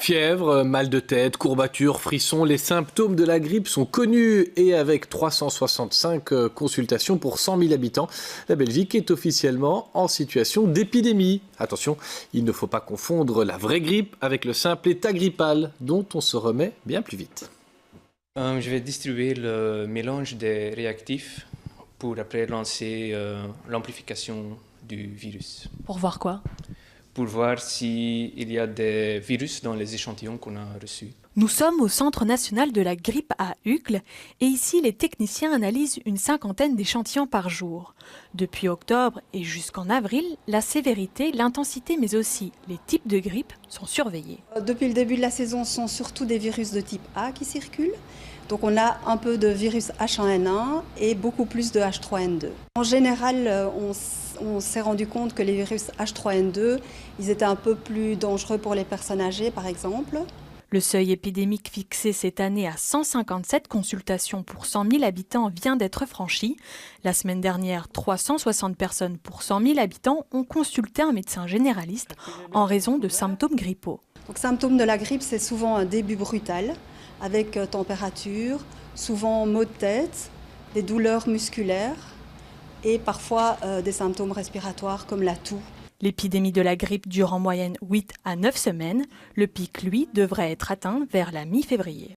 Fièvre, mal de tête, courbatures, frissons, les symptômes de la grippe sont connus et avec 365 consultations pour 100 000 habitants, la Belgique est officiellement en situation d'épidémie. Attention, il ne faut pas confondre la vraie grippe avec le simple état grippal dont on se remet bien plus vite. Je vais distribuer le mélange des réactifs pour après lancer l'amplification du virus. Pour voir quoi? Pour voir s'il y a des virus dans les échantillons qu'on a reçus. Nous sommes au Centre national de la grippe à Uccle et ici les techniciens analysent une cinquantaine d'échantillons par jour. Depuis octobre et jusqu'en avril, la sévérité, l'intensité mais aussi les types de grippe sont surveillés. Depuis le début de la saison, ce sont surtout des virus de type A qui circulent. Donc on a un peu de virus H1N1 et beaucoup plus de H3N2. En général, on s'est rendu compte que les virus H3N2, ils étaient un peu plus dangereux pour les personnes âgées par exemple. Le seuil épidémique fixé cette année à 157 consultations pour 100 000 habitants vient d'être franchi. La semaine dernière, 360 personnes pour 100 000 habitants ont consulté un médecin généraliste en raison de symptômes grippaux. Donc, symptômes de la grippe, c'est souvent un début brutal avec température, souvent maux de tête, des douleurs musculaires et parfois des symptômes respiratoires comme la toux. L'épidémie de la grippe dure en moyenne 8 à 9 semaines. Le pic, lui, devrait être atteint vers la mi-février.